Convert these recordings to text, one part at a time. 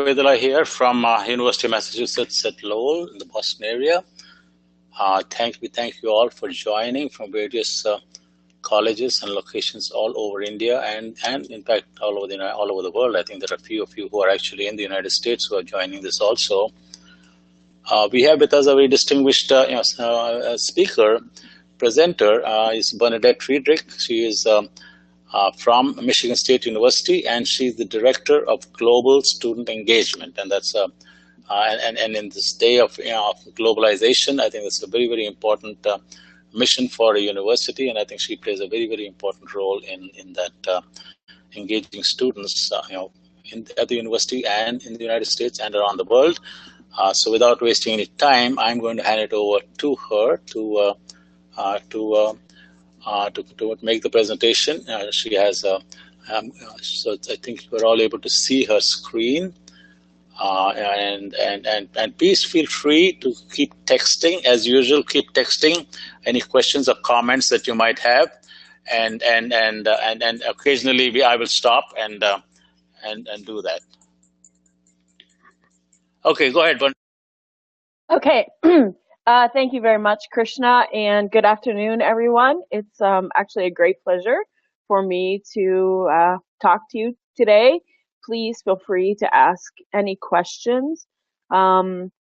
Abidullah here from University of Massachusetts at Lowell in the Boston area. We thank you all for joining from various colleges and locations all over India and in fact all over the world. I think there are a few of you who are actually in the United States who are joining this also. We have with us a very distinguished speaker, presenter is Bernadette Friedrich. She is from Michigan State University, and she's the director of global student engagement. And that's and in this day of globalization, I think it's a very, very important mission for a university, and I think she plays a very, very important role in that engaging students, at the university and in the United States and around the world. So without wasting any time, I'm going to hand it over to her to make the presentation. She has so I think we're all able to see her screen, and please feel free to keep texting as usual. Keep texting any questions or comments that you might have, and occasionally I will stop and do that. Okay, go ahead. Okay. Thank you very much, Krishna, and good afternoon, everyone. It's actually a great pleasure for me to talk to you today. Please feel free to ask any questions. I'm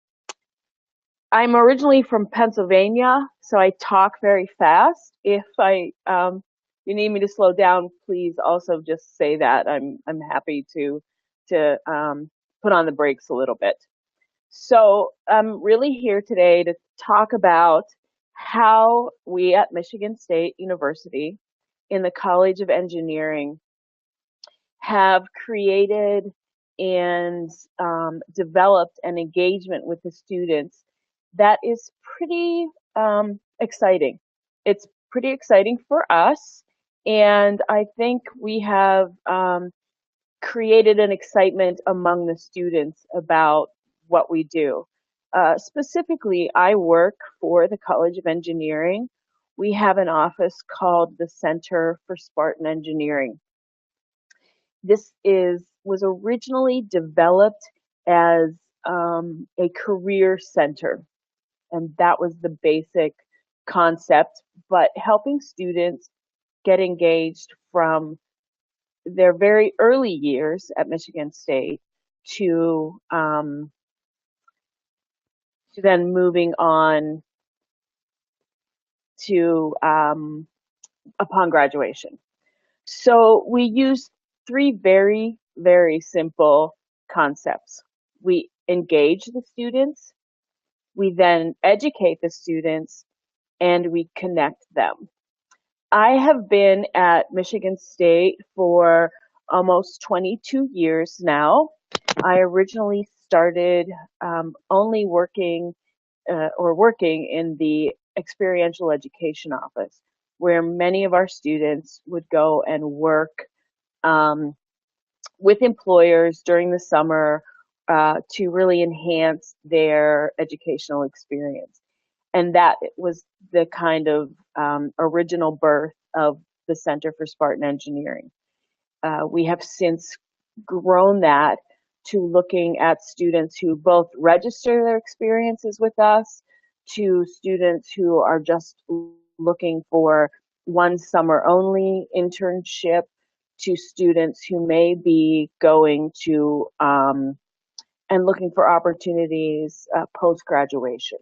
originally from Pennsylvania, so I talk very fast. If you need me to slow down, please also just say that. I'm happy to put on the brakes a little bit. So I'm really here today to talk about how we at Michigan State University in the College of Engineering have created and developed an engagement with the students that is pretty exciting. It's pretty exciting for us, and I think we have created an excitement among the students about what we do. Specifically, I work for the College of Engineering. We have an office called the Center for Spartan Engineering. This was originally developed as a career center, and that was the basic concept, but helping students get engaged from their very early years at Michigan State to then moving on to upon graduation. So we use three very, very simple concepts. We engage the students, we then educate the students, and we connect them. I have been at Michigan State for almost 22 years now. I originally started only working in the experiential education office, where many of our students would go and work with employers during the summer to really enhance their educational experience. And that was the kind of original birth of the Center for Spartan Engineering. We have since grown that to looking at students who both register their experiences with us, to students who are just looking for one summer only internship, to students who may be going to and looking for opportunities post-graduation.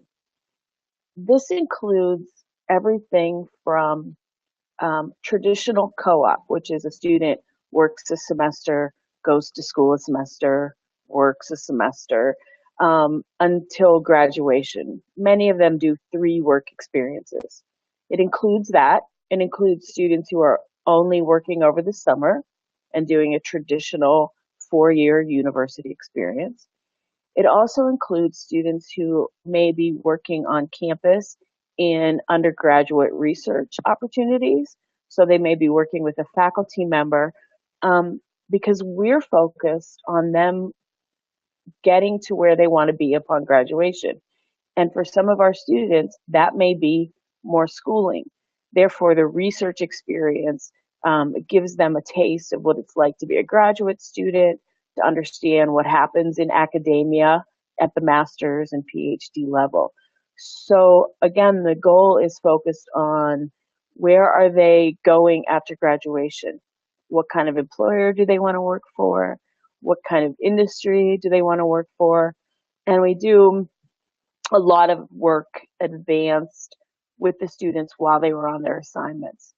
This includes everything from traditional co-op, which is a student works a semester, goes to school a semester, works a semester, until graduation. Many of them do 3 work experiences. It includes that. It includes students who are only working over the summer and doing a traditional 4-year university experience. It also includes students who may be working on campus in undergraduate research opportunities. So they may be working with a faculty member because we're focused on them getting to where they want to be upon graduation. And for some of our students, that may be more schooling. Therefore, the research experience gives them a taste of what it's like to be a graduate student, to understand what happens in academia at the master's and PhD level. So again, the goal is focused on where are they going after graduation? What kind of employer do they want to work for? What kind of industry do they want to work for? And we do a lot of work advanced with the students while they were on their assignments.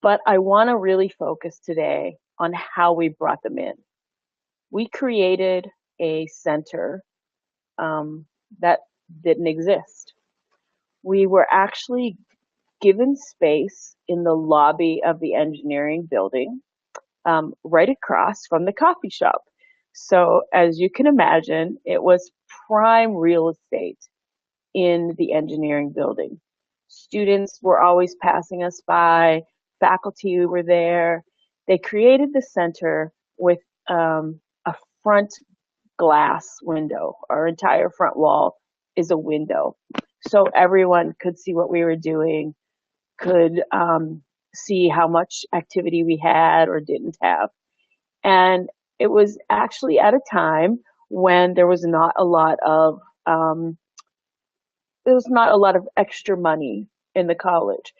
But I want to really focus today on how we brought them in. We created a center that didn't exist. We were actually given space in the lobby of the engineering building, right across from the coffee shop. So, as you can imagine, it was prime real estate in the engineering building. Students were always passing us by, faculty were there. They created the center with a front glass window. Our entire front wall is a window. So everyone could see what we were doing, could see how much activity we had or didn't have. And it was actually at a time when there was not a lot of extra money in the college.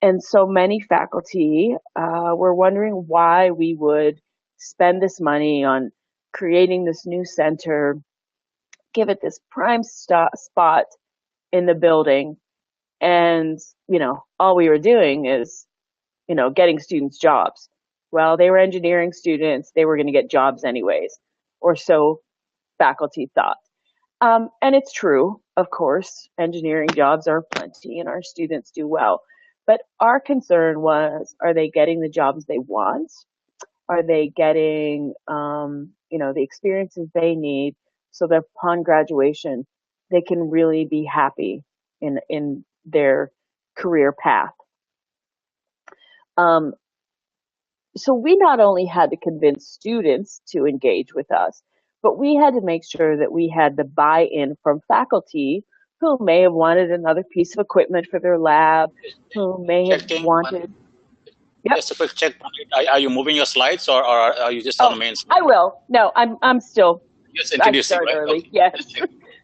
And so many faculty were wondering why we would spend this money on creating this new center, give it this prime spot in the building. And, all we were doing is, getting students jobs. Well, they were engineering students. They were going to get jobs anyways, or so faculty thought. And it's true, of course, engineering jobs are plenty and our students do well. But our concern was, are they getting the jobs they want? Are they getting, the experiences they need so that upon graduation, they can really be happy in their career path? Um, so we not only had to convince students to engage with us, but we had to make sure that we had the buy-in from faculty who may have wanted another piece of equipment for their lab, who may have Checking one. wanted. Yep. Just a quick check. Are you moving your slides, or are you just on the main slide? I will. No, I'm still. Just introducing, right? Early. Okay. Yes.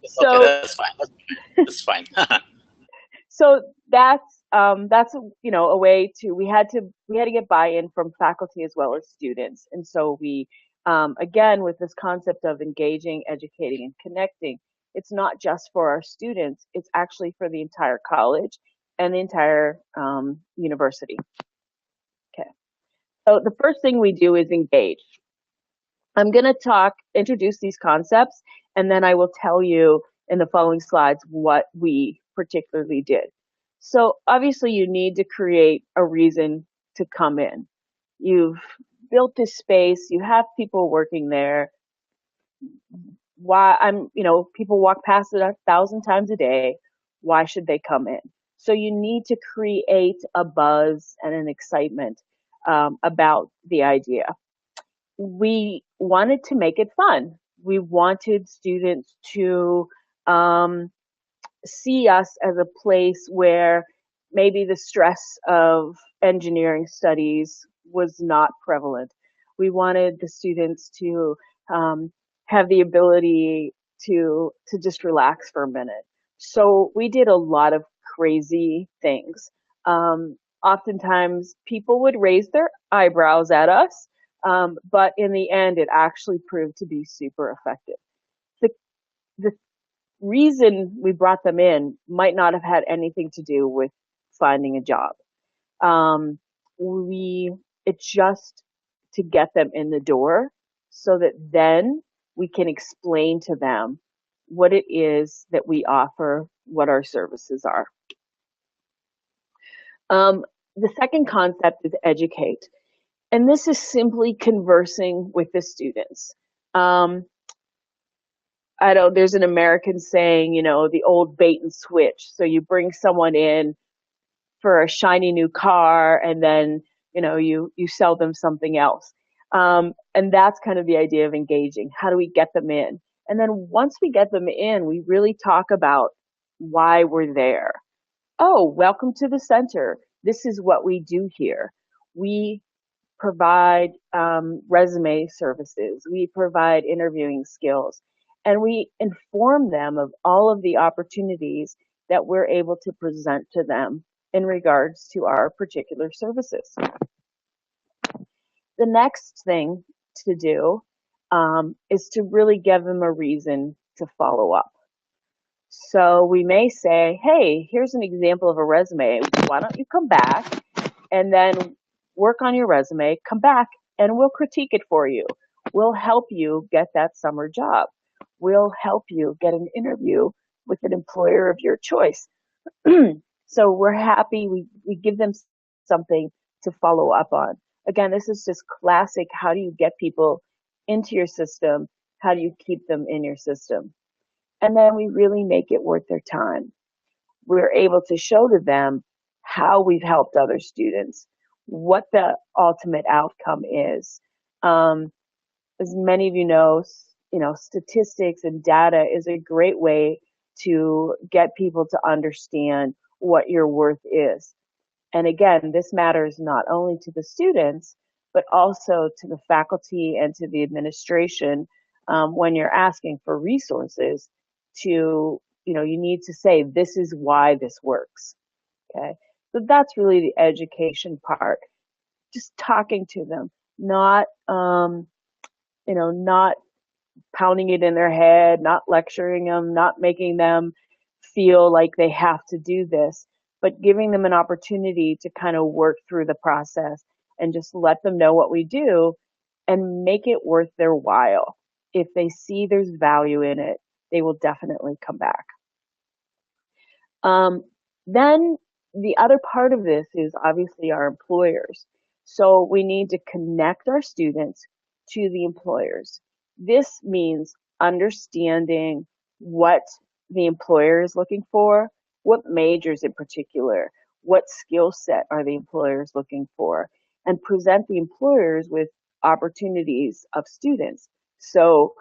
So okay, that's fine. That's fine. So that's a way to we had to get buy-in from faculty as well as students, and so we again with this concept of engaging, educating, and connecting, it's not just for our students; it's actually for the entire college and the entire university. Okay. So the first thing we do is engage. I'm going to introduce these concepts, and then I will tell you in the following slides what we particularly did. So obviously you need to create a reason to come in. You've built this space, you have people working there. People walk past it 1,000 times a day. Why should they come in? So you need to create a buzz and an excitement about the idea. We wanted to make it fun. We wanted students to see us as a place where maybe the stress of engineering studies was not prevalent. We wanted the students to have the ability to just relax for a minute. So we did a lot of crazy things. Oftentimes people would raise their eyebrows at us, but in the end, it actually proved to be super effective. The reason we brought them in might not have had anything to do with finding a job. It's just to get them in the door so that then we can explain to them what it is that we offer, what our services are. The second concept is educate. And this is simply conversing with the students. There's an American saying, the old bait and switch. So you bring someone in for a shiny new car and then, you sell them something else. And that's kind of the idea of engaging. How do we get them in? And then once we get them in, we really talk about why we're there. Oh, welcome to the center. This is what we do here. We provide resume services, we provide interviewing skills, and we inform them of all of the opportunities that we're able to present to them in regards to our particular services. The next thing to do is to really give them a reason to follow up. So we may say, hey, here's an example of a resume. Why don't you come back and then work on your resume, come back and we'll critique it for you. We'll help you get that summer job. We'll help you get an interview with an employer of your choice. So we're happy. We give them something to follow up on. Again, this is just classic. How do you get people into your system? How do you keep them in your system? And then we really make it worth their time. We're able to show to them how we've helped other students, what the ultimate outcome is. As many of you know, statistics and data is a great way to get people to understand what your worth is. And again, this matters not only to the students, but also to the faculty and to the administration when you're asking for resources to, you know, you need to say, this is why this works. Okay. So that's really the education part. Just talking to them, not, not pounding it in their head, not lecturing them, not making them feel like they have to do this, but giving them an opportunity to kind of work through the process and just let them know what we do and make it worth their while. If they see there's value in it, they will definitely come back. Then the other part of this is obviously our employers. So we need to connect our students to the employers. This means understanding what the employer is looking for, what majors in particular, what skill set are the employers looking for, and present the employers with opportunities of students. So,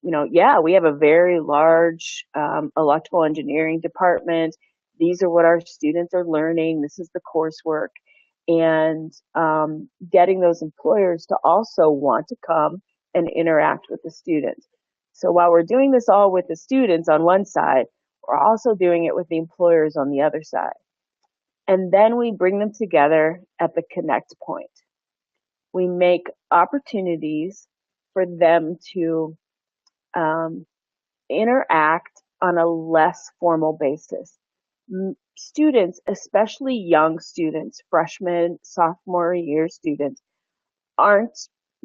you know, yeah, we have a very large electrical engineering department. These are what our students are learning. This is the coursework. And getting those employers to also want to come and interact with the students. So while we're doing this all with the students on one side, we're also doing it with the employers on the other side. And then we bring them together at the connect point. We make opportunities for them to interact on a less formal basis. Students, especially young students, freshmen, sophomore year students, aren't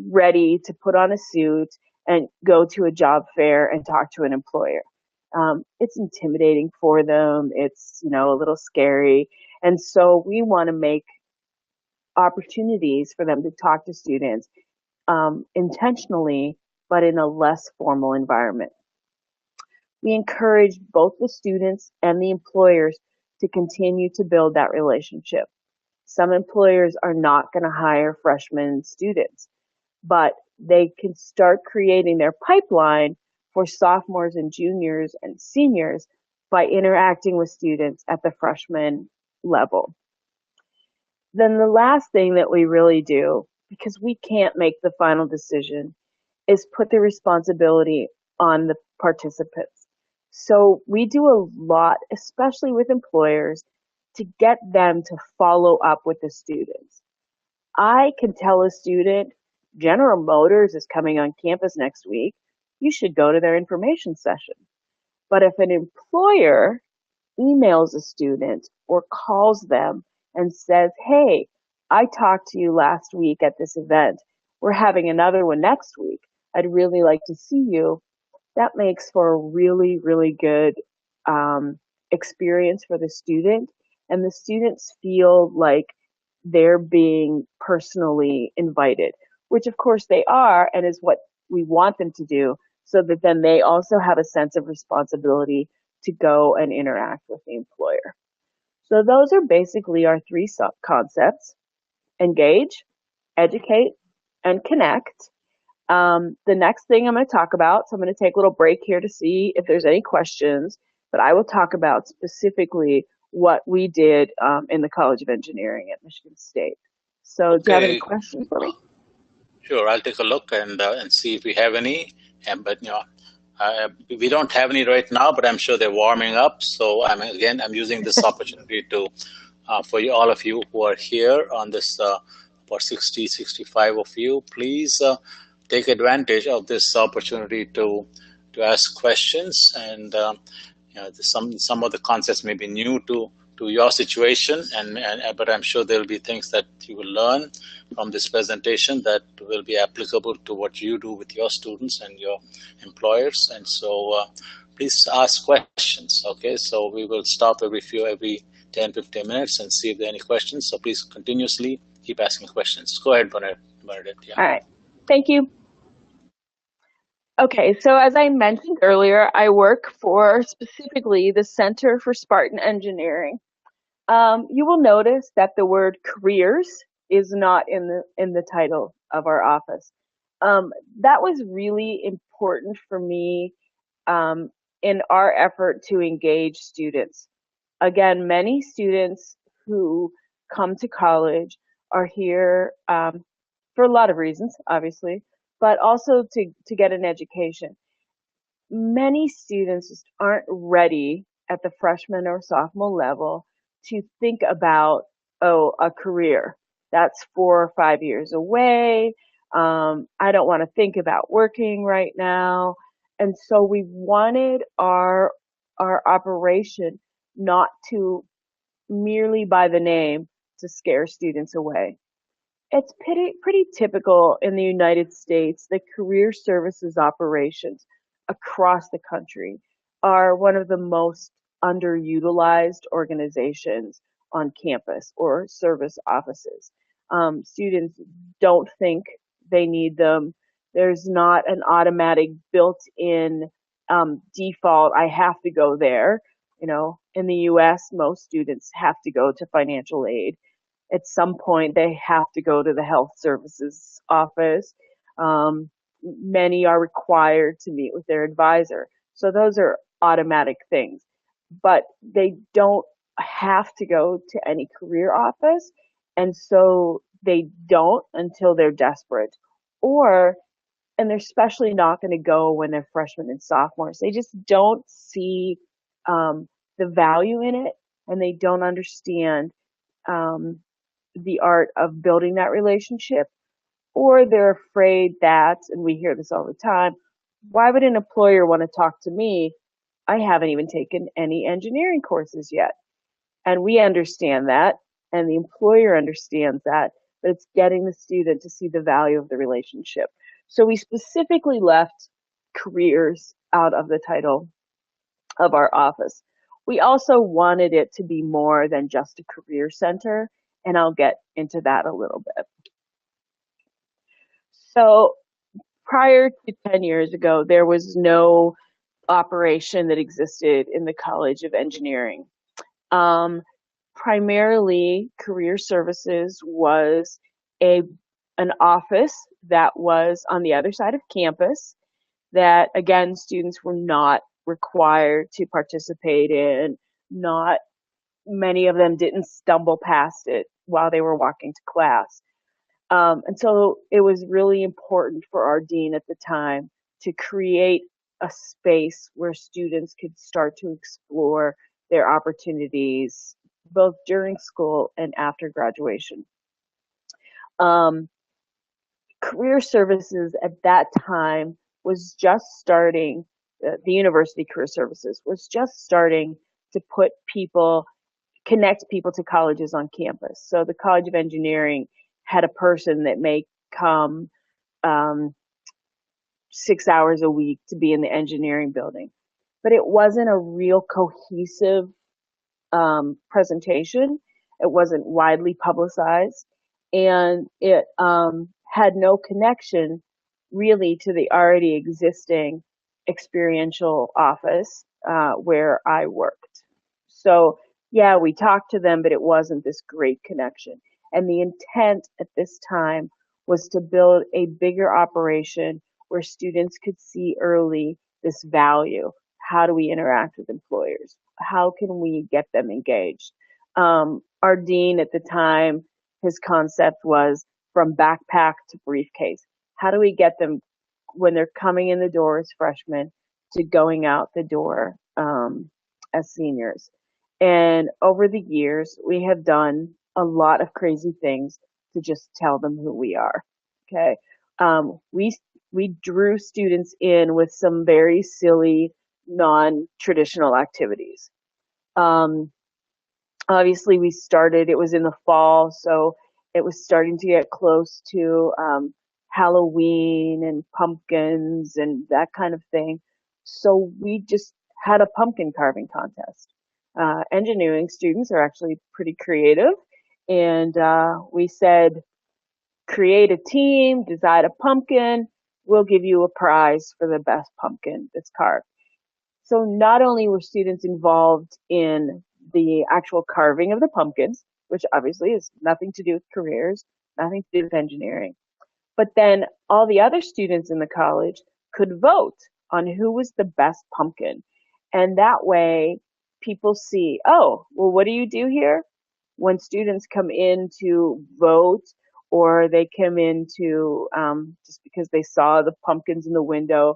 ready to put on a suit and go to a job fair and talk to an employer. It's intimidating for them. It's, you know, a little scary. And so we want to make opportunities for them to talk to students intentionally, but in a less formal environment. We encourage both the students and the employers to continue to build that relationship. Some employers are not going to hire freshman students, but they can start creating their pipeline for sophomores and juniors and seniors by interacting with students at the freshman level. Then the last thing that we really do, because we can't make the final decision, is put the responsibility on the participants. So we do a lot, especially with employers, to get them to follow up with the students. I can tell a student, General Motors is coming on campus next week. You should go to their information session. But if an employer emails a student or calls them and says, hey, I talked to you last week at this event. We're having another one next week. I'd really like to see you. That makes for a really, really good experience for the student. And the students feel like they're being personally invited, which of course they are and is what we want them to do, so that then they also have a sense of responsibility to go and interact with the employer. So those are basically our three concepts: engage, educate, and connect. The next thing I'm going to talk about, so I'm going to take a little break here to see if there's any questions, but I will talk about specifically what we did in the College of Engineering at Michigan State. So do you have any Okay, questions for me? sure. I'll take a look and see if we have any. But we don't have any right now, but I'm sure they're warming up. So I'm using this opportunity to for all of you who are here on this about 60, 65 of you, please take advantage of this opportunity to ask questions. And some of the concepts may be new to your situation, and but I'm sure there will be things that you will learn from this presentation that will be applicable to what you do with your students and your employers. And so please ask questions. Okay, so we will stop every 10, 15 minutes and see if there are any questions. So please continuously keep asking questions. Go ahead, Bernadette. Yeah. All right. Thank you. Okay, so as I mentioned earlier, I work for specifically the Center for Spartan Engineering. You will notice that the word careers is not in the title of our office. That was really important for me um, in our effort to engage students. Again, many students who come to college are here for a lot of reasons, obviously, but also to get an education. Many students just aren't ready at the freshman or sophomore level to think about, oh, a career. That's 4 or 5 years away. I don't want to think about working right now. And so we wanted our operation not to merely by the name to scare students away. It's pretty typical in the United States that career services operations across the country are one of the most underutilized organizations on campus or service offices. Students don't think they need them. There's not an automatic built-in default, I have to go there. You know, in the US, most students have to go to financial aid at some point they have to go to the health services office. Um, Many are required to meet with their advisor. So those are automatic things, but they don't have to go to any career office. And so they don't until they're desperate or, and they're especially not going to go when they're freshmen and sophomores. They just don't see the value in it and they don't understand um, the art of building that relationship, or they're afraid that, and we hear this all the time, why would an employer want to talk to me? I haven't even taken any engineering courses yet. And we understand that, and the employer understands that, but it's getting the student to see the value of the relationship. So we specifically left careers out of the title of our office. We also wanted it to be more than just a career center, and I'll get into that a little bit. So prior to 10 years ago, there was no operation that existed in the College of Engineering. Um, Primarily, career services was a an office that was on the other side of campus that again students were not required to participate in, not many of them didn't stumble past it while they were walking to class. And so it was really important for our dean at the time to create a space where students could start to explore their opportunities both during school and after graduation. Um, Career services at that time was just starting, the university career services was just starting to connect people to colleges on campus. So the College of Engineering had a person that may come um, 6 hours a week to be in the engineering building, but it wasn't a real cohesive presentation. It wasn't widely publicized, and it had no connection really to the already existing experiential office where I worked. So, yeah, we talked to them, but it wasn't this great connection. And the intent at this time was to build a bigger operation where students could see early this value. How do we interact with employers? How can we get them engaged? Our dean at the time his concept was from backpack to briefcase. How do we get them when they're coming in the door as freshmen to going out the door as seniors? And over the years, we have done a lot of crazy things to just tell them who we are. Okay. Um, we, we drew students in with some very silly, non-traditional activities. Um, Obviously we started, it was in the fall, so it was starting to get close to Halloween and pumpkins and that kind of thing. So we just had a pumpkin carving contest. Engineering students are actually pretty creative, and we said, create a team, design a pumpkin, we'll give you a prize for the best pumpkin that's carved. So not only were students involved in the actual carving of the pumpkins, which obviously has nothing to do with careers, nothing to do with engineering, but then all the other students in the college could vote on who was the best pumpkin. And that way people see, oh, well, what do you do here? When students come in to vote, or they come in to just because they saw the pumpkins in the window,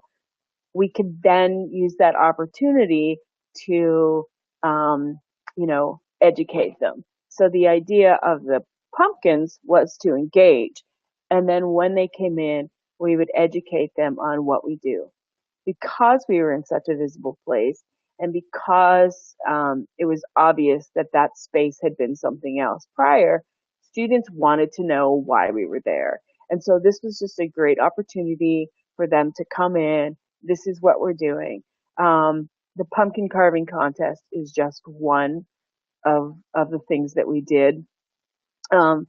we could then use that opportunity to, um, educate them. So the idea of the pumpkins was to engage. And then when they came in, we would educate them on what we do. Because we were in such a visible place, and because it was obvious that that space had been something else prior, students wanted to know why we were there. And so this was just a great opportunity for them to come in. This is what we're doing. The pumpkin carving contest is just one of the things that we did. Um,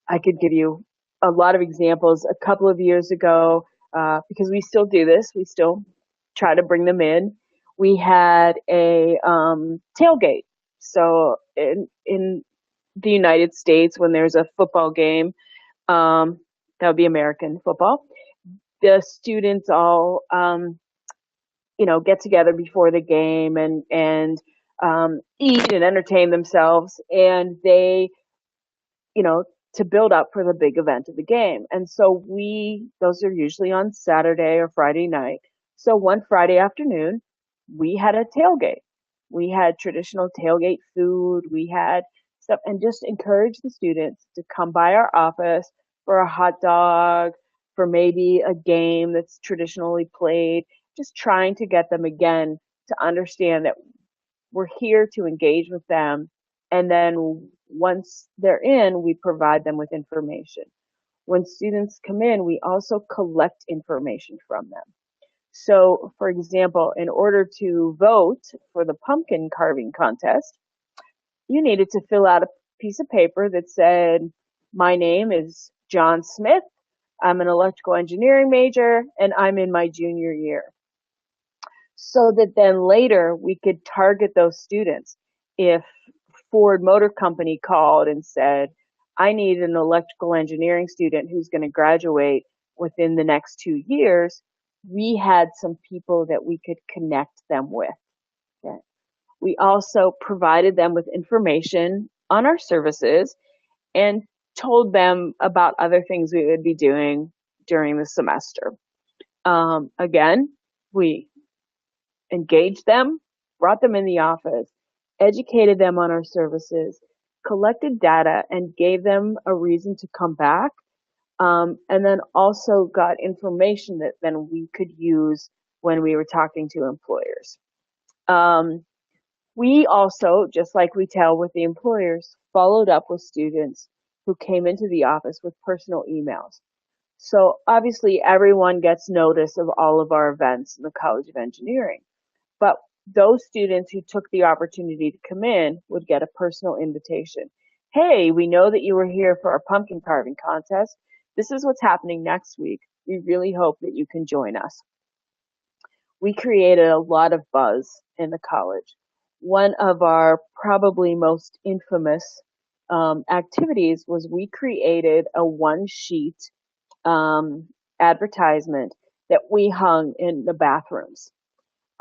I could give you a lot of examples. A couple of years ago, because we still do this, we still try to bring them in. We had a tailgate. So in the United States, when there's a football game, that would be American football, the students all get together before the game and eat and entertain themselves, and they you know, to build up for the big event of the game. And so those are usually on Saturday or Friday night. So one Friday afternoon, we had a tailgate. We had traditional tailgate food. We had stuff, and just encourage the students to come by our office for a hot dog, for maybe a game that's traditionally played, just trying to get them again to understand that we're here to engage with them. And then once they're in, we provide them with information. When students come in, we also collect information from them. So, for example, in order to vote for the pumpkin carving contest, you needed to fill out a piece of paper that said, my name is John Smith. I'm an electrical engineering major and I'm in my junior year, so that then later we could target those students. If Ford Motor Company called and said, I need an electrical engineering student who's going to graduate within the next 2 years, we had some people that we could connect them with. Okay. We also provided them with information on our services and told them about other things we would be doing during the semester. Again, we engaged them, brought them in the office, educated them on our services, collected data, and gave them a reason to come back. And then also got information that then we could use when we were talking to employers. We also, just like we tell with the employers, followed up with students who came into the office with personal emails. So obviously everyone gets notice of all of our events in the College of Engineering. But those students who took the opportunity to come in would get a personal invitation. Hey, we know that you were here for our pumpkin carving contest. This is what's happening next week. We really hope that you can join us. We created a lot of buzz in the college. One of our probably most infamous activities was we created a one sheet advertisement that we hung in the bathrooms.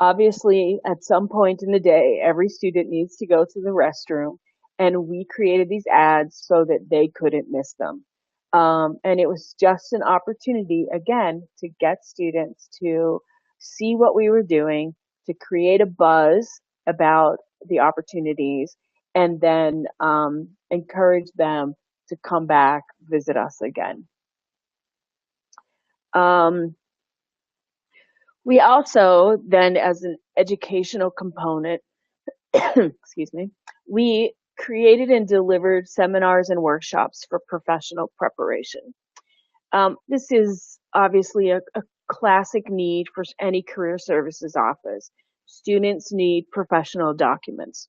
Obviously, at some point in the day, every student needs to go to the restroom, and we created these ads so that they couldn't miss them. And it was just an opportunity, again, to get students to see what we were doing, to create a buzz about the opportunities, and then encourage them to come back, visit us again. Um, we also then, as an educational component, excuse me, we created and delivered seminars and workshops for professional preparation. This is obviously a classic need for any career services office. Students need professional documents.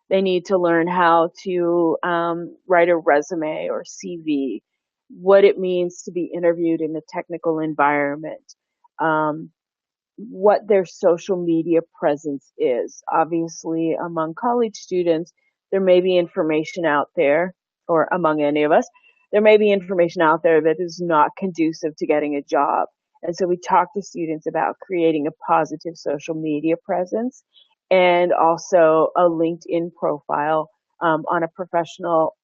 They need to learn how to write a resume or CV, what it means to be interviewed in a technical environment, um, what their social media presence is. Obviously, among college students, there may be information out there, or among any of us, there may be information out there that is not conducive to getting a job. And so we talk to students about creating a positive social media presence and also a LinkedIn profile on a professional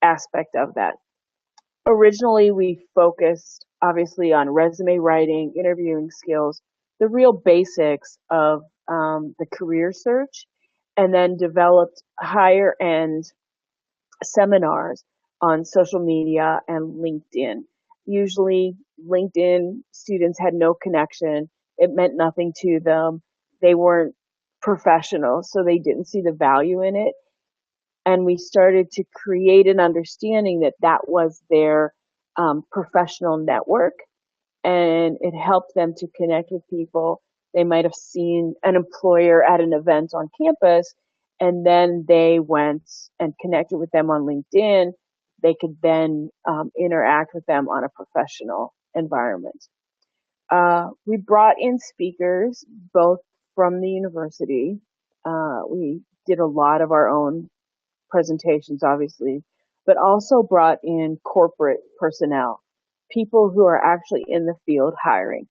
aspect of that. Originally, we focused obviously on resume writing, interviewing skills, the real basics of the career search, and then developed higher end seminars on social media and LinkedIn. Usually, LinkedIn students had no connection, it meant nothing to them, they weren't professionals, so they didn't see the value in it. And we started to create an understanding that that was their professional network, and it helped them to connect with people. They might have seen an employer at an event on campus, and then they went and connected with them on LinkedIn. They could then interact with them on a professional environment. We brought in speakers both from the university. We did a lot of our own presentations, obviously, but also brought in corporate personnel, people who are actually in the field hiring,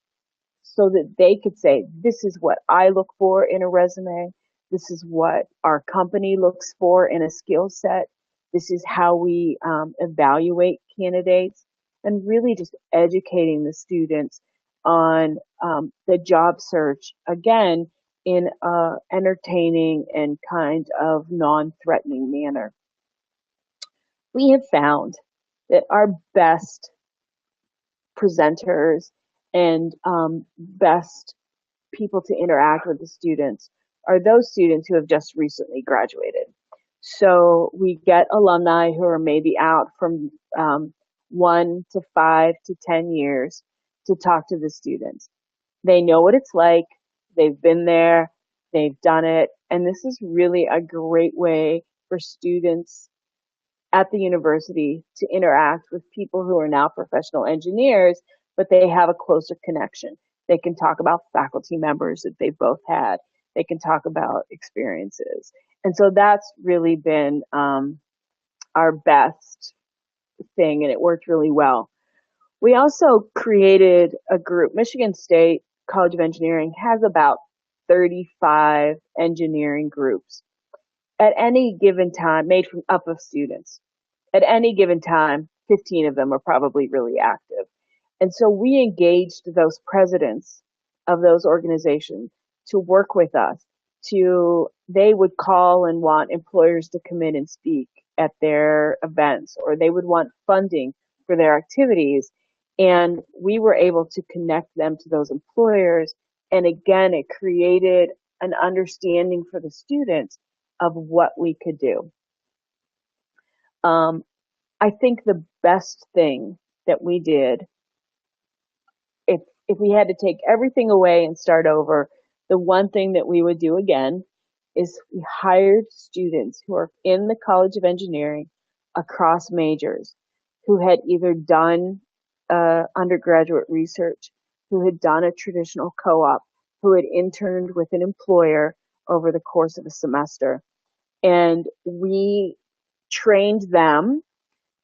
so that they could say, this is what I look for in a resume. This is what our company looks for in a skill set. This is how we evaluate candidates, and really just educating the students on the job search, again, in a entertaining and kind of non-threatening manner. We have found that our best presenters and best people to interact with the students are those students who have just recently graduated. So we get alumni who are maybe out from 1 to 5 to 10 years to talk to the students. They know what it's like, they've been there, they've done it, and this is really a great way for students at the university to interact with people who are now professional engineers, but they have a closer connection. They can talk about faculty members that they both had. They can talk about experiences. And so that's really been our best thing, and it worked really well. We also created a group. Michigan State College of Engineering has about 35 engineering groups at any given time, made from up of students. At any given time, 15 of them are probably really active. And so we engaged those presidents of those organizations to work with us. They would call and want employers to come in and speak at their events, or they would want funding for their activities. And we were able to connect them to those employers. And again, it created an understanding for the students of what we could do. I think the best thing that we did, if we had to take everything away and start over, the one thing that we would do again is we hired students who are in the College of Engineering across majors, who had either done undergraduate research, who had done a traditional co-op, who had interned with an employer over the course of a semester. And we trained them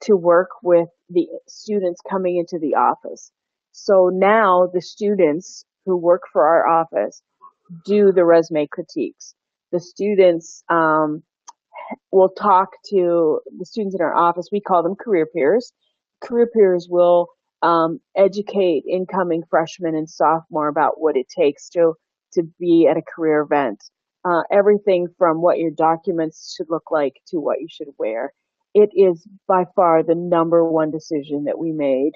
to work with the students coming into the office. So now the students who work for our office do the resume critiques. The students we'll talk to the students in our office. We call them career peers. Career peers will educate incoming freshmen and sophomore about what it takes to be at a career event. Everything from what your documents should look like to what you should wear. It is by far the number one decision that we made,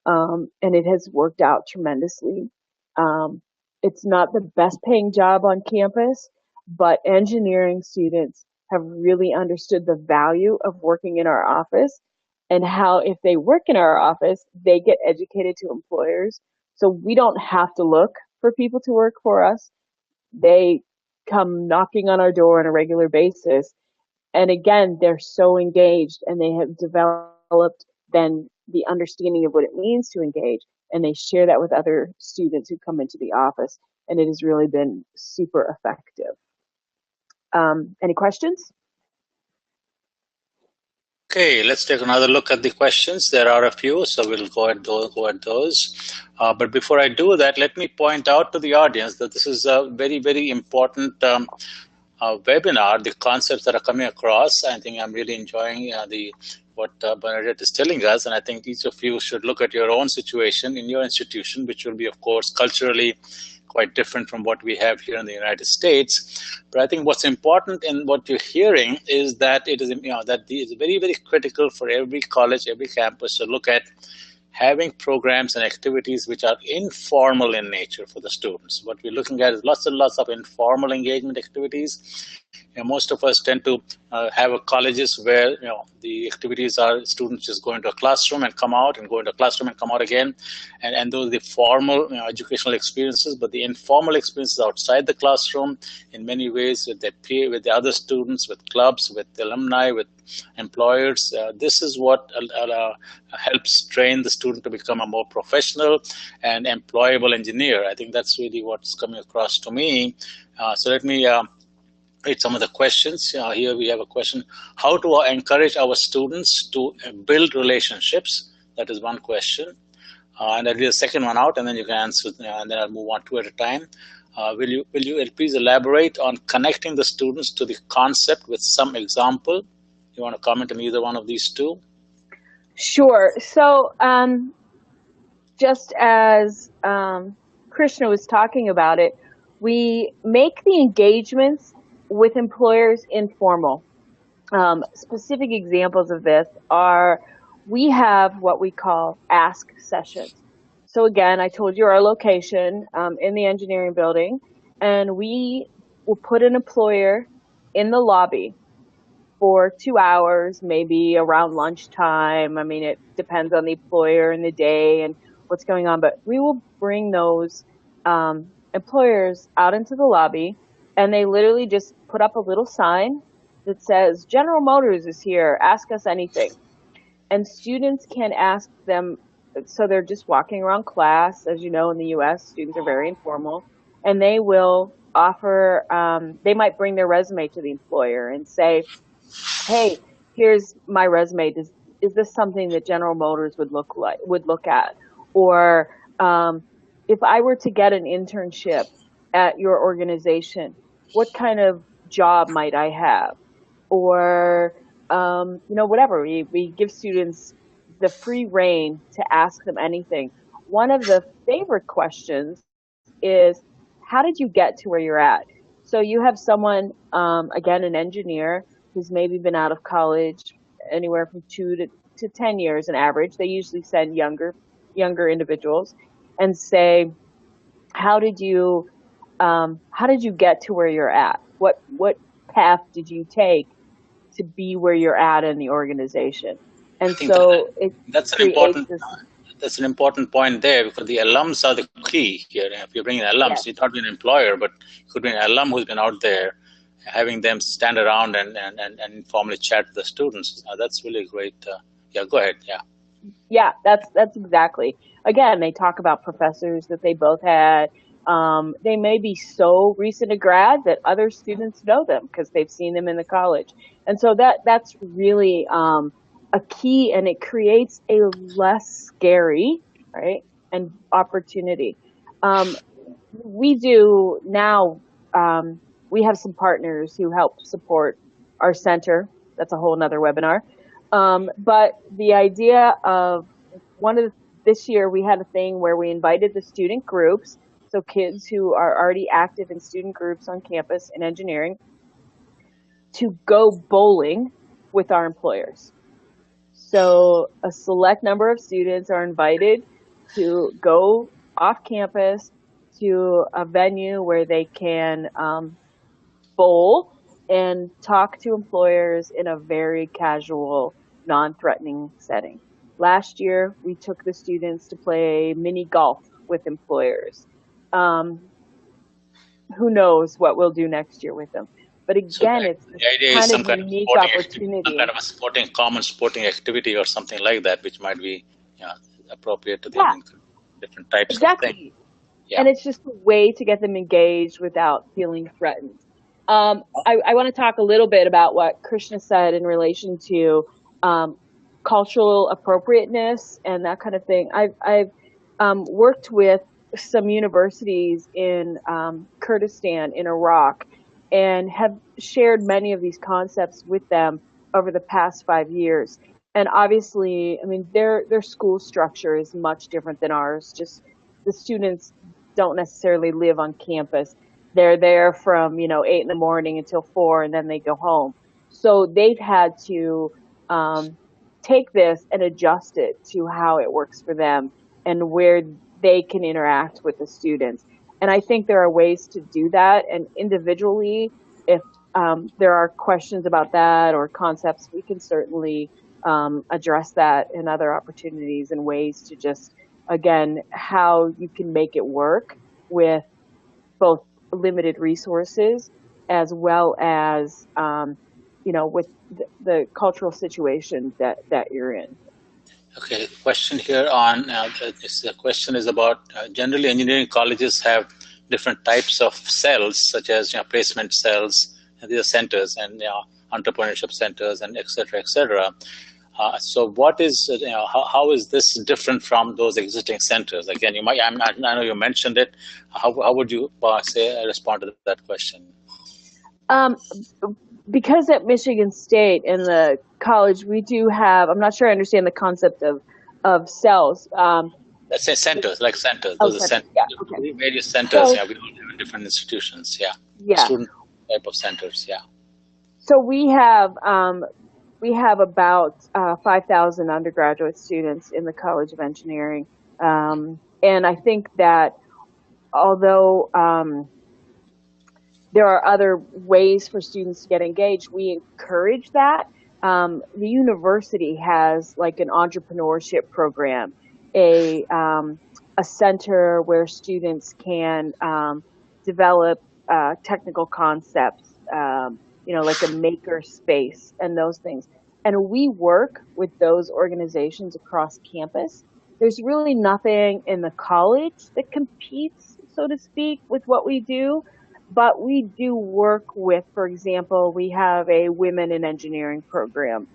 and it has worked out tremendously. Um, it's not the best paying job on campus, but engineering students have really understood the value of working in our office and how if they work in our office, they get educated to employers. So we don't have to look for people to work for us. They come knocking on our door on a regular basis. And again, they're so engaged and they have developed then the understanding of what it means to engage. And they share that with other students who come into the office. And it has really been super effective. Any questions? Okay, let's take another look at the questions. There are a few, so we'll go at those. But before I do that, let me point out to the audience that this is a very, very important webinar. The concepts that are coming across, I think I'm really enjoying what Bernadette is telling us, and I think each of you should look at your own situation in your institution, which will be, of course, culturally quite different from what we have here in the United States. But I think what's important in what you're hearing is that it is, that it is very, very critical for every college, every campus to look at having programs and activities which are informal in nature for the students. What we're looking at is lots and lots of informal engagement activities. Most of us tend to have colleges where the activities are students just go into a classroom and come out and go into a classroom and come out again, and those are the formal educational experiences. But the informal experiences outside the classroom, in many ways, with their peer, with the other students, with clubs, with alumni, with employers, this is what helps train the student to become a more professional and employable engineer. I think that's really what's coming across to me. So let me read some of the questions. Here we have a question: how to encourage our students to build relationships? That is one question. And I'll read the second one out, and then you can answer, and then I'll move on two at a time. Will you please elaborate on connecting the students to the concept with some example? You want to comment on either one of these two? Sure. So just as Krishna was talking about it, we make the engagements with employers informal. Specific examples of this are we have what we call ask sessions. So again, I told you our location in the engineering building, and we will put an employer in the lobby for 2 hours, maybe around lunchtime. I mean, it depends on the employer and the day and what's going on, but we will bring those employers out into the lobby, and they literally just put up a little sign that says, General Motors is here, ask us anything. And students can ask them, so they're just walking around class. As you know, in the US, students are very informal, and they will offer, they might bring their resume to the employer and say, hey, here's my resume. Is this something that General Motors would look at? Or if I were to get an internship at your organization, what kind of job might I have? Or whatever. We give students the free reign to ask them anything. One of the favorite questions is, how did you get to where you're at? So you have someone, again, an engineer who's maybe been out of college anywhere from 2 to 10 years on average. They usually send younger individuals and say, how did you get to where you're at? What path did you take to be where you're at in the organization? And so that's an important point there, because the alums are the key here. If you're bringing alums, yes. You're not an employer, but you could bring an alum who's been out there, having them stand around and informally chat with the students. That's really great. Yeah, go ahead. Yeah, that's exactly. Again, they talk about professors that they both had. They may be so recent a grad that other students know them because they've seen them in the college. And so that's really a key, and it creates a less scary, right, and opportunity. We do now, we have some partners who help support our center. That's a whole nother webinar. But the idea of one of the, this year we had a thing where we invited the student groups, so kids who are already active in student groups on campus in engineering, to go bowling with our employers. So a select number of students are invited to go off campus to a venue where they can bowl and talk to employers in a very casual, non-threatening setting. Last year, we took the students to play mini golf with employers. Um, who knows what we'll do next year with them? But So again, it's this the idea is kind of some kind of unique sporting activity, some opportunity. kind of a common sporting activity or something like that, which might be, yeah, appropriate to them Yeah, in different types of things. exactly. Yeah. And it's just a way to get them engaged without feeling threatened. I want to talk a little bit about what Krishna said in relation to um, cultural appropriateness and that kind of thing. I've worked with some universities in Kurdistan in Iraq and have shared many of these concepts with them over the past 5 years. And obviously, I mean, their school structure is much different than ours. Just the students don't necessarily live on campus. They're there from, 8 in the morning until 4, and then they go home. So they've had to um, take this and adjust it to how it works for them and where they can interact with the students. And I think there are ways to do that. And individually, if there are questions about that or concepts, we can certainly address that in other opportunities and ways to just, again, how you can make it work with both limited resources as well as, with the cultural situation that you're in. Okay, question here on the question is about generally engineering colleges have different types of cells, such as placement cells, and these are centers, and entrepreneurship centers, and etc. etc. So, what is how is this different from those existing centers? Again, you might I know you mentioned it. How would you say respond to that question? Um, because at Michigan State in the college, we do have, I'm not sure I understand the concept of cells. Let's say centers, like centers. Oh, Those are centers, centers. yeah, okay. Various centers. So, Yeah, we all have in different institutions. Yeah, yeah. student type of centers. Yeah. So we have about 5,000 undergraduate students in the College of Engineering. And I think that although there are other ways for students to get engaged, we encourage that. The university has like an entrepreneurship program, a center where students can develop technical concepts, like a maker space and those things. And we work with those organizations across campus. There's really nothing in the college that competes, so to speak, with what we do. But we do work with, for example, we have a women in engineering program,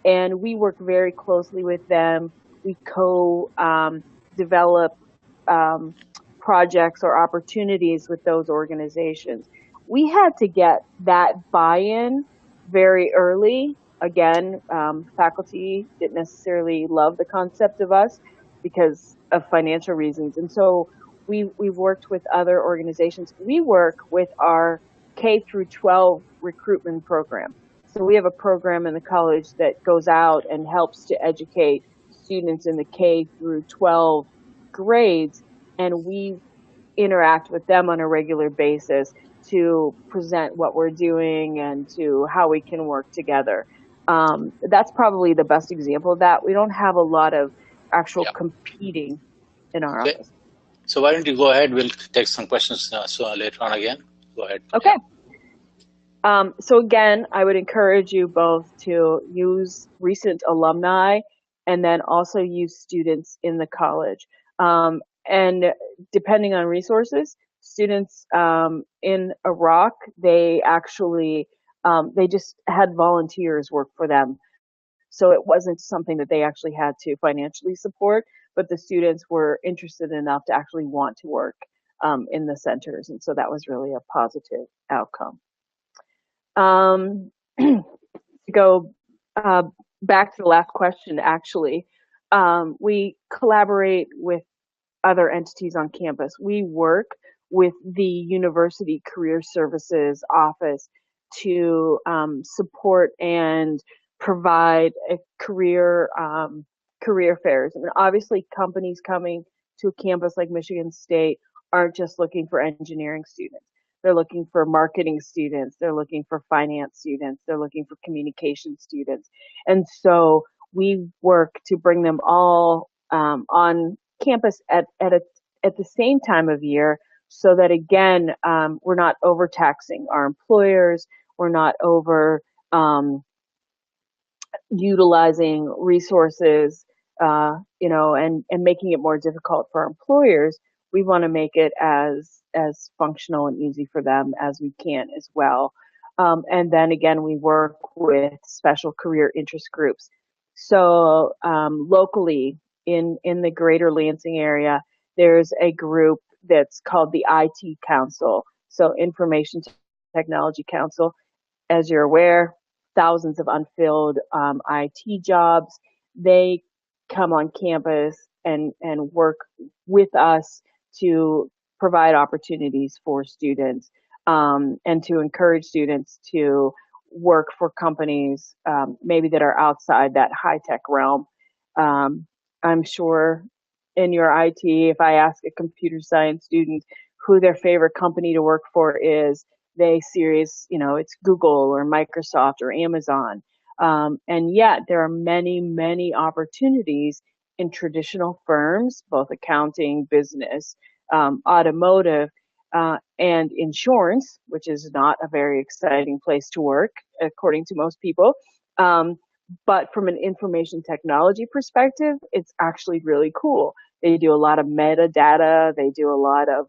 and we work very closely with them. We develop um, projects or opportunities with those organizations. We had to get that buy-in very early. Again, faculty didn't necessarily love the concept of us because of financial reasons. And so we've worked with other organizations. We work with our K through 12 recruitment program. So we have a program in the college that goes out and helps to educate students in the K through 12 grades, and we interact with them on a regular basis to present what we're doing and to how we can work together. That's probably the best example of that. We don't have a lot of actual Yeah. competing in our Okay. office. So why don't you go ahead? We'll take some questions later on again. Go ahead. Okay. So again, I would encourage you both to use recent alumni and then also use students in the college. And depending on resources, students in Iraq, they actually they just had volunteers work for them. So it wasn't something that they actually had to financially support, but the students were interested enough to actually want to work in the centers. And so that was really a positive outcome. Um, go uh, back to the last question, actually, we collaborate with other entities on campus. We work with the University Career Services Office to support and provide a career fairs. I mean, obviously, companies coming to a campus like Michigan State aren't just looking for engineering students. They're looking for marketing students. They're looking for finance students. They're looking for communication students. And so we work to bring them all on campus at the same time of year so that, again, we're not overtaxing our employers. We're not over utilizing resources, and making it more difficult for our employers. We want to make it as functional and easy for them as we can as well. And then again, we work with special career interest groups. So locally in the greater Lansing area, there's a group that's called the IT Council, so Information Technology Council. As you're aware, thousands of unfilled IT jobs. They come on campus and work with us to provide opportunities for students, and to encourage students to work for companies maybe that are outside that high tech realm. I'm sure in your IT, if I ask a computer science student who their favorite company to work for is, they serious, it's Google or Microsoft or Amazon. And yet there are many, many opportunities in traditional firms, both accounting, business, automotive, and insurance, which is not a very exciting place to work, according to most people. Um, but from an information technology perspective, it's actually really cool. They do a lot of metadata. They do a lot of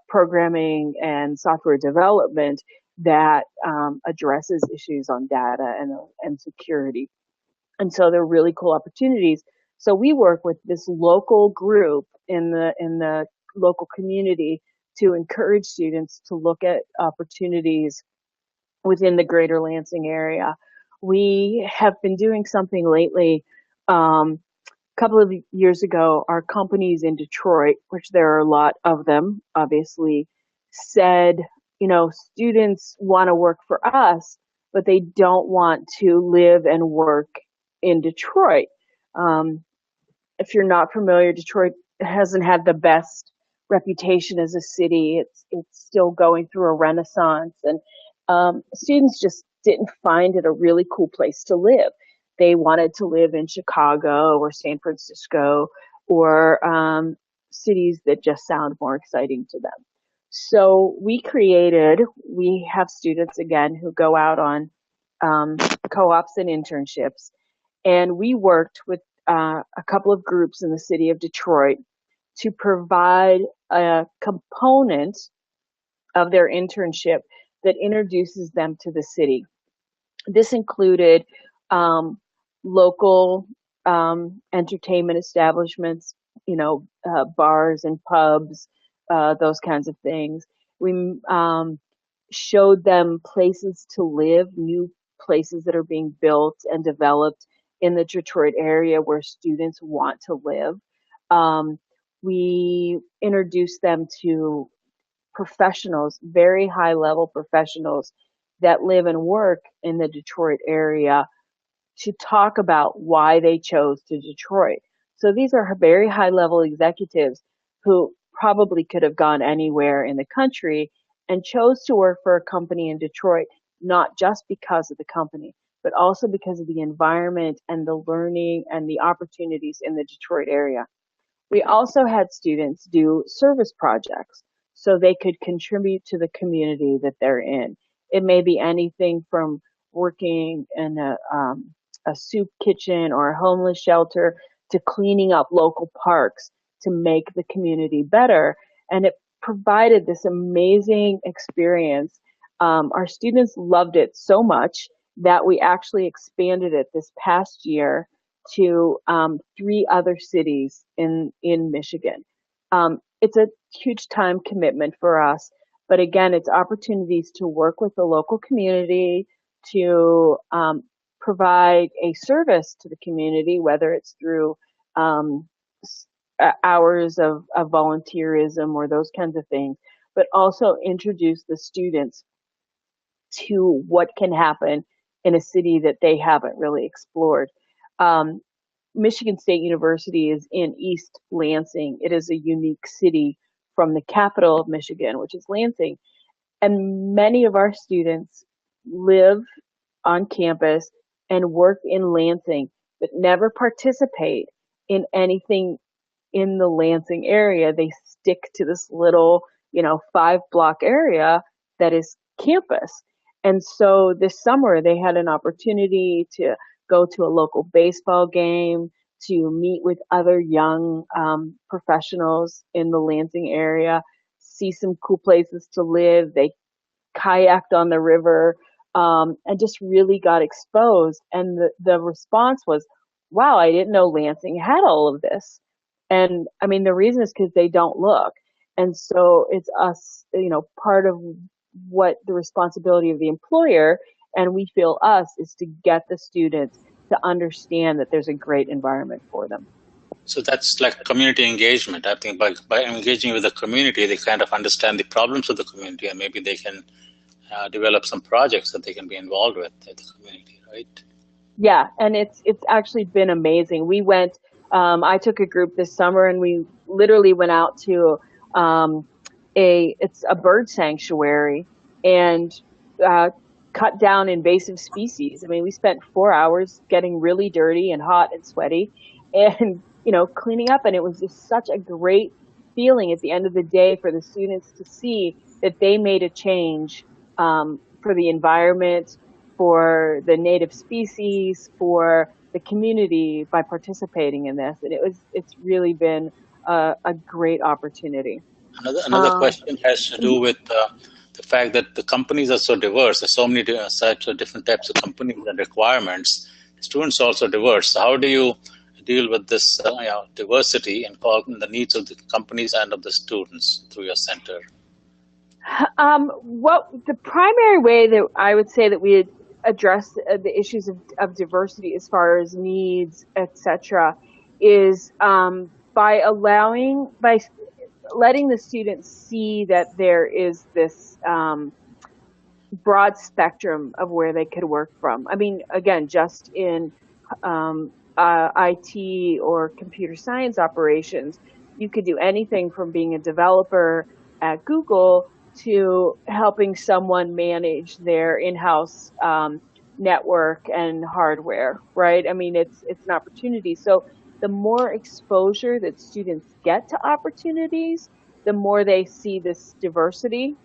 programming and software development that addresses issues on data and security. And so they're really cool opportunities. So we work with this local group in the local community to encourage students to look at opportunities within the greater Lansing area. We have been doing something lately. A couple of years ago, our companies in Detroit, which there are a lot of them, obviously, said, students want to work for us, but they don't want to live and work in Detroit. Um, if you're not familiar, Detroit hasn't had the best reputation as a city. It's still going through a renaissance, and students just didn't find it a really cool place to live. They wanted to live in Chicago or San Francisco or cities that just sound more exciting to them. So we have students again who go out on co-ops and internships, and we worked with a couple of groups in the city of Detroit to provide a component of their internship that introduces them to the city. This included local entertainment establishments, bars and pubs, those kinds of things. We showed them places to live, new places that are being built and developed in the Detroit area where students want to live. We introduced them to professionals, very high level professionals that live and work in the Detroit area, to talk about why they chose to Detroit. So these are very high level executives who probably could have gone anywhere in the country and chose to work for a company in Detroit, not just because of the company, but also because of the environment and the learning and the opportunities in the Detroit area. We also had students do service projects so they could contribute to the community that they're in. It may be anything from working in a soup kitchen or a homeless shelter to cleaning up local parks to make the community better. And it provided this amazing experience. Our students loved it so much that we actually expanded it this past year to three other cities in Michigan. It's a huge time commitment for us, but again, it's opportunities to work with the local community, to provide a service to the community, whether it's through um, hours of volunteerism or those kinds of things, but also introduce the students to what can happen in a city that they haven't really explored. Um, Michigan State University is in East Lansing. It is a unique city from the capital of Michigan, which is Lansing. And many of our students live on campus and work in Lansing, but never participate in anything in the Lansing area. They stick to this little, 5 block area that is campus. And so this summer they had an opportunity to go to a local baseball game, to meet with other young professionals in the Lansing area, see some cool places to live. They kayaked on the river, and just really got exposed. And the response was, wow, I didn't know Lansing had all of this. And I mean, the reason is because they don't look. And so it's us, part of what the responsibility of the employer, and we feel us, is to get the students to understand that there's a great environment for them. So that's like community engagement. I think by engaging with the community, they kind of understand the problems of the community, and maybe they can develop some projects that they can be involved with at the community, right? Yeah, and it's actually been amazing. We went. I took a group this summer, and we literally went out to um, it's a bird sanctuary and uh, cut down invasive species. I mean, we spent 4 hours getting really dirty and hot and sweaty, and cleaning up. And it was just such a great feeling at the end of the day for the students to see that they made a change for the environment, for the native species, for the community by participating in this. And it's really been a great opportunity. Another Um, question has to do with the fact that the companies are so diverse. There's so many types of different types of companies and requirements. Students are also diverse. So how do you deal with this diversity and the needs of the companies and of the students through your center? what the primary way that I would say that we address the issues of diversity as far as needs, etc., is by letting the students see that there is this broad spectrum of where they could work from. I mean, again, just in IT or computer science operations, you could do anything from being a developer at Google to helping someone manage their in-house network and hardware, right? I mean, it's an opportunity. So the more exposure that students get to opportunities, the more they see this diversity.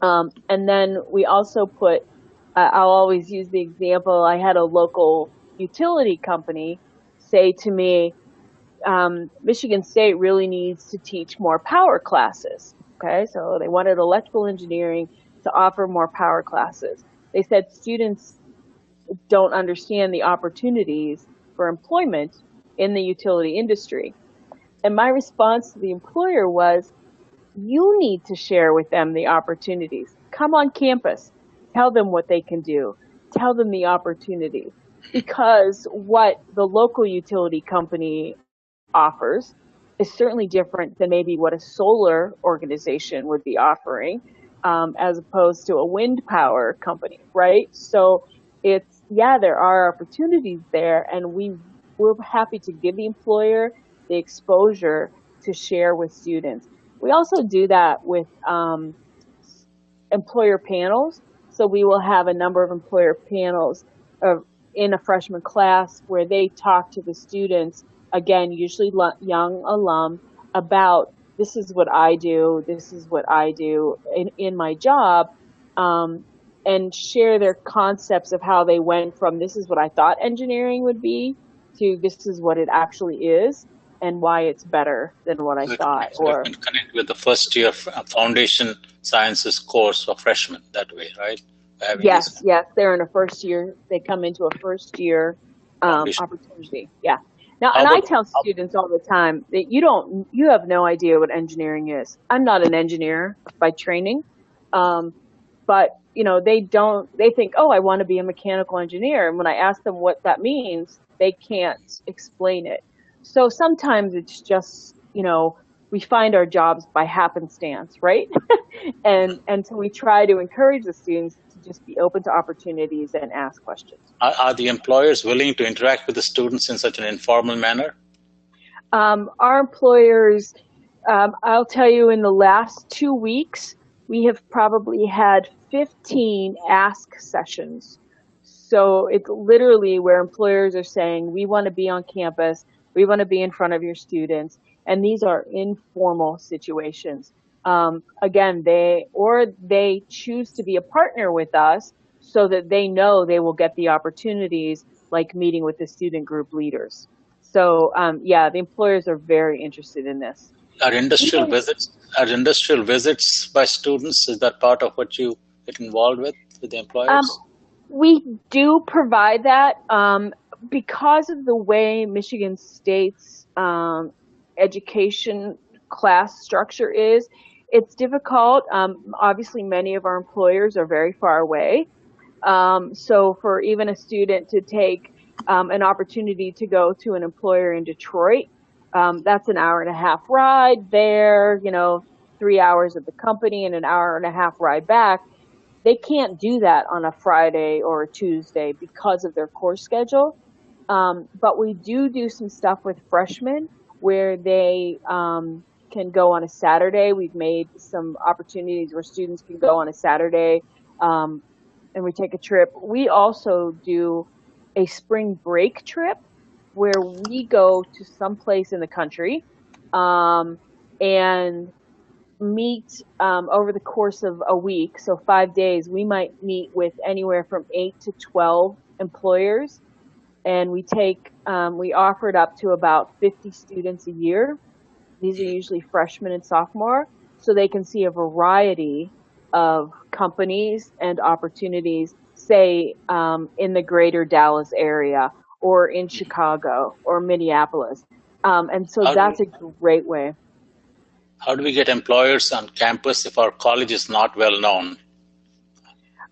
And then we also put, I'll always use the example, I had a local utility company say to me, Michigan State really needs to teach more power classes. Okay, so they wanted electrical engineering to offer more power classes. They said students don't understand the opportunities for employment in the utility industry. And my response to the employer was, you need to share with them the opportunities. Come on campus, tell them what they can do, tell them the opportunities. Because what the local utility company offers is certainly different than maybe what a solar organization would be offering, as opposed to a wind power company, right? So there are opportunities there, and we're happy to give the employer the exposure to share with students. We also do that with employer panels. So we will have a number of employer panels in a freshman class where they talk to the students, again, usually young alum, about this is what I do, this is what I do in my job, and share their concepts of how they went from this is what I thought engineering would be to this is what it actually is and why it's better than what I thought. Or can connect with the first year foundation sciences course for freshmen that way, right? Yes, they're in a first year. They come into a first year opportunity. Yeah. Now, and I tell students all the time that you have no idea what engineering is. I'm not an engineer by training. but they think, oh, I want to be a mechanical engineer. And when I ask them what that means, they can't explain it. So sometimes it's just, we find our jobs by happenstance, right? And so we try to encourage the students to just be open to opportunities and ask questions. Are the employers willing to interact with the students in such an informal manner? Our employers, I'll tell you, in the last 2 weeks, we have probably had 15 ask sessions. So it's literally where employers are saying, we want to be on campus, we want to be in front of your students, and these are informal situations. Again, they choose to be a partner with us so that they know they will get the opportunities, like meeting with the student group leaders. So yeah, the employers are very interested in this. Are industrial visits by students, is that part of what you get involved with the employers? We do provide that because of the way Michigan State's education class structure is. It's difficult. Obviously, many of our employers are very far away. So for even a student to take an opportunity to go to an employer in Detroit, that's an hour and a half ride there, 3 hours at the company and an hour and a half ride back. They can't do that on a Friday or a Tuesday because of their course schedule. But we do some stuff with freshmen where they can go on a Saturday. We've made some opportunities where students can go on a Saturday and we take a trip. We also do a spring break trip where we go to some place in the country and meet over the course of a week. So 5 days, we might meet with anywhere from 8 to 12 employers, and we offer it up to about 50 students a year. These are usually freshmen and sophomore, so they can see a variety of companies and opportunities, say in the greater Dallas area or in Chicago or Minneapolis. And so that's a great way. How do we get employers on campus if our college is not well known?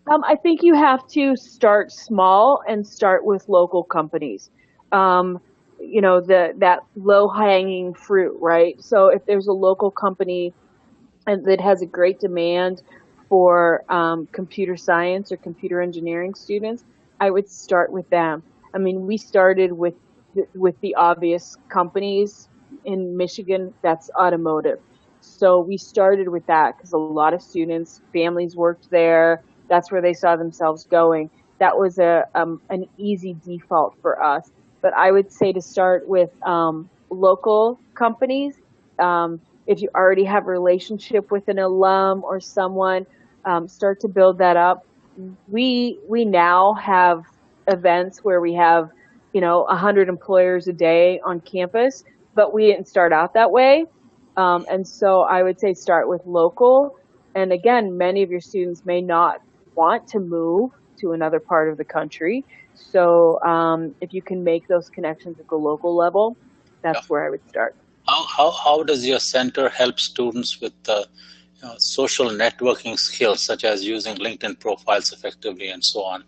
I think you have to start small and start with local companies. That low-hanging fruit, right? So if there's a local company that has a great demand for computer science or computer engineering students, I would start with them. I mean, we started with the obvious companies in Michigan, that's automotive. So we started with that because a lot of students, families worked there. That's where they saw themselves going. That was an easy default for us. But I would say to start with local companies. If you already have a relationship with an alum or someone, start to build that up. We now have events where we have 100 employers a day on campus, but we didn't start out that way. And so I would say start with local. And again, many of your students may not want to move to another part of the country. So if you can make those connections at the local level, that's where I would start. How does your center help students with social networking skills, such as using LinkedIn profiles effectively and so on?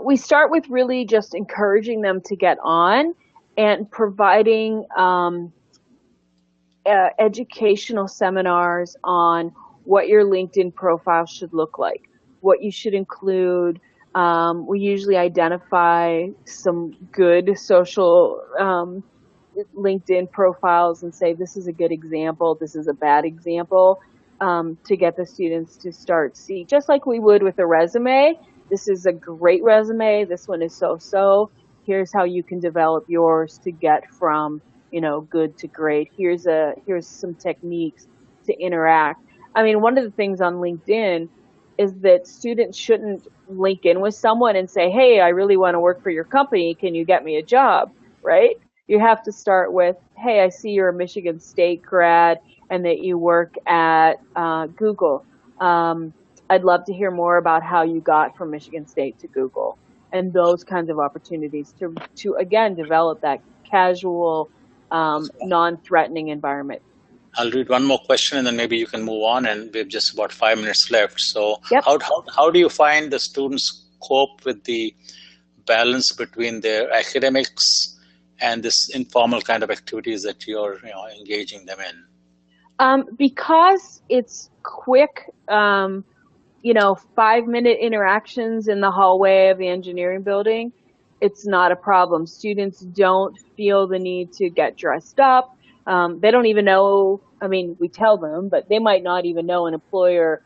We start with really just encouraging them to get on and providing educational seminars on what your LinkedIn profile should look like, what you should include. We usually identify some good social LinkedIn profiles and say, this is a good example, this is a bad example, to get the students to start see, just like we would with a resume. This is a great resume, this one is so-so. Here's how you can develop yours to get from good to great. Here's some techniques to interact. I mean, one of the things on LinkedIn is that students shouldn't link in with someone and say, hey, I really want to work for your company, can you get me a job, right? You have to start with, hey, I see you're a Michigan State grad and that you work at Google. I'd love to hear more about how you got from Michigan State to Google, and those kinds of opportunities to again, develop that casual, non-threatening environment. I'll read one more question and then maybe you can move on, and we have just about 5 minutes left. So Yep. how do you find the students cope with the balance between their academics and this informal kind of activities that you're engaging them in? Because it's quick, 5-minute interactions in the hallway of the engineering building, it's not a problem. Students don't feel the need to get dressed up. They don't even know, we tell them, but they might not even know an employer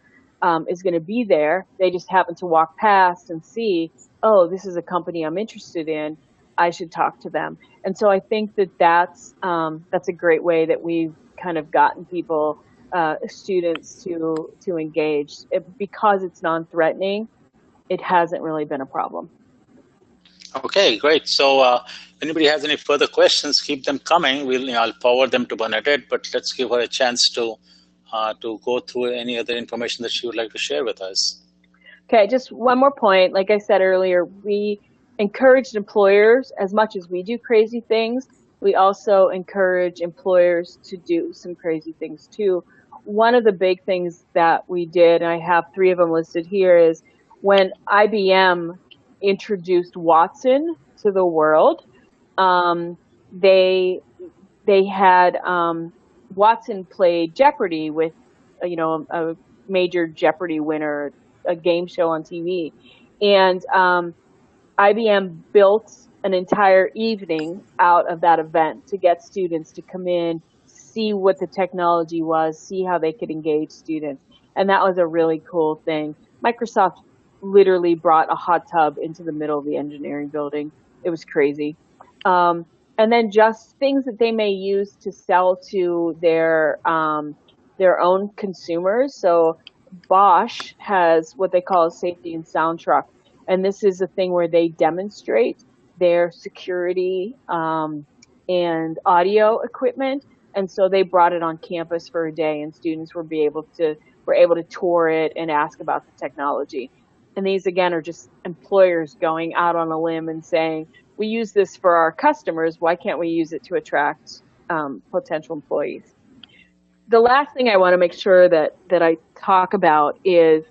is going to be there. They just happen to walk past and see, oh, this is a company I'm interested in. I should talk to them. And so I think that that's a great way that we've kind of gotten people, students to engage. Because it's non-threatening, it hasn't really been a problem. Okay, great. So if anybody has any further questions, keep them coming. I'll forward them to Bernadette, but let's give her a chance to go through any other information that she would like to share with us. Okay, just one more point. Like I said earlier, we encouraged employers, as much as we do crazy things, we also encourage employers to do some crazy things too. One of the big things that we did, and I have 3 of them listed here, is when IBM introduced Watson to the world, they had Watson played Jeopardy with a major Jeopardy winner, a game show on TV, and IBM built an entire evening out of that event to get students to come in, see what the technology was, see how they could engage students. And that was a really cool thing. Microsoft literally brought a hot tub into the middle of the engineering building. It was crazy. And then just things that they may use to sell to their own consumers. So Bosch has what they call a safety and sound truck. And this is a thing where they demonstrate their security and audio equipment. And so they brought it on campus for a day, and students were able to tour it and ask about the technology. And these, again, are just employers going out on a limb and saying, we use this for our customers. Why can't we use it to attract potential employees? The last thing I want to make sure that I talk about is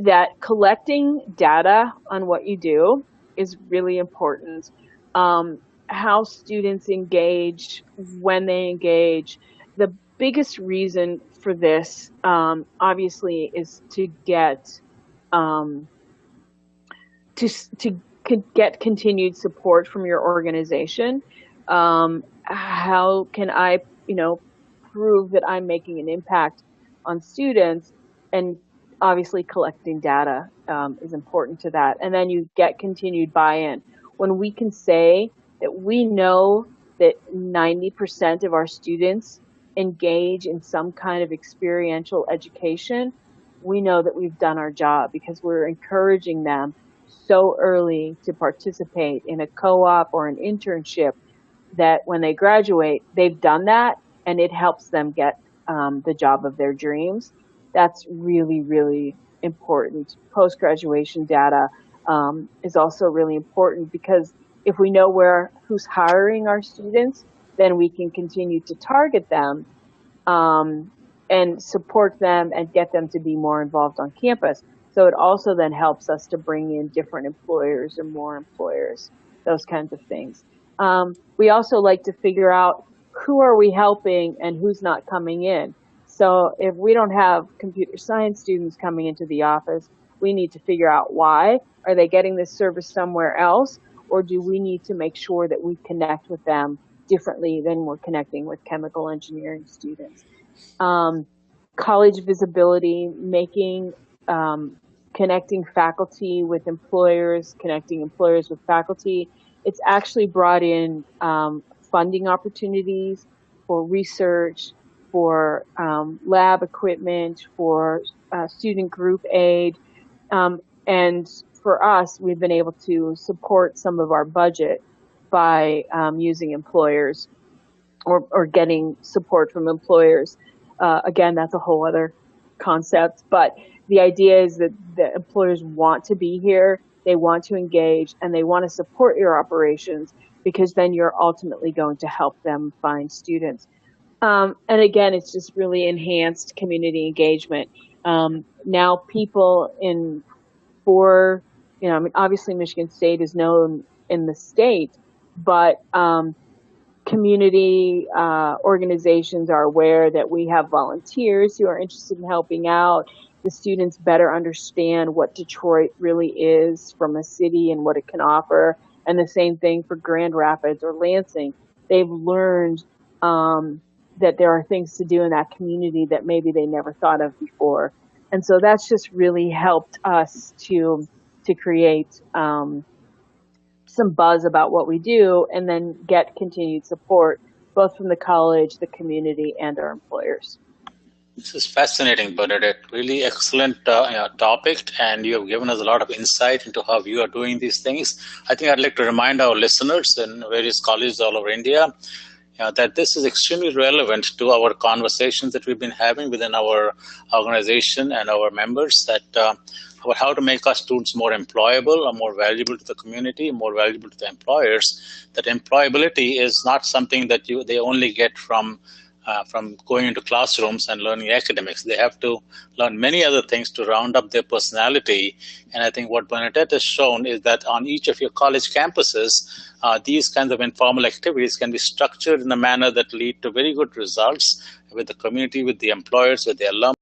that collecting data on what you do is really important. How students engage, when they engage. The biggest reason for this, obviously, is to get get continued support from your organization. How can I, prove that I'm making an impact on students? And obviously collecting data is important to that. And then you get continued buy-in. When we can say that we know that 90% of our students engage in some kind of experiential education, we know that we've done our job, because we're encouraging them so early to participate in a co-op or an internship that when they graduate, they've done that, and it helps them get the job of their dreams. That's really, really important. Post-graduation data is also really important, because if we know who's hiring our students, then we can continue to target them and support them and get them to be more involved on campus. So it also then helps us to bring in different employers or more employers, those kinds of things. We also like to figure out who are we helping and who's not coming in. So if we don't have computer science students coming into the office, we need to figure out why. Are they getting this service somewhere else? Or do we need to make sure that we connect with them differently than we're connecting with chemical engineering students? College visibility, connecting faculty with employers, connecting employers with faculty. It's actually brought in funding opportunities for research, for lab equipment, for student group aid. And for us, we've been able to support some of our budget by using employers or getting support from employers. Again, that's a whole other concept, but the idea is that the employers want to be here, they want to engage, and they want to support your operations, because then you're ultimately going to help them find students. And again, it's just really enhanced community engagement. Now people in for, I mean, obviously Michigan State is known in the state, but community organizations are aware that we have volunteers who are interested in helping out. The students better understand what Detroit really is from a city and what it can offer. And the same thing for Grand Rapids or Lansing. They've learned that there are things to do in that community that maybe they never thought of before. And so that's just really helped us to create some buzz about what we do and then get continued support both from the college, the community, and our employers. This is fascinating, Bernadette. Really excellent topic, and you have given us a lot of insight into how you are doing these things. I think I'd like to remind our listeners in various colleges all over India that this is extremely relevant to our conversations that we've been having within our organization and our members, that about how to make our students more employable or more valuable to the community, more valuable to the employers. That employability is not something that they only get from going into classrooms and learning academics. They have to learn many other things to round up their personality. And I think what Bernadette has shown is that on each of your college campuses, these kinds of informal activities can be structured in a manner that lead to very good results with the community, with the employers, with the alumni.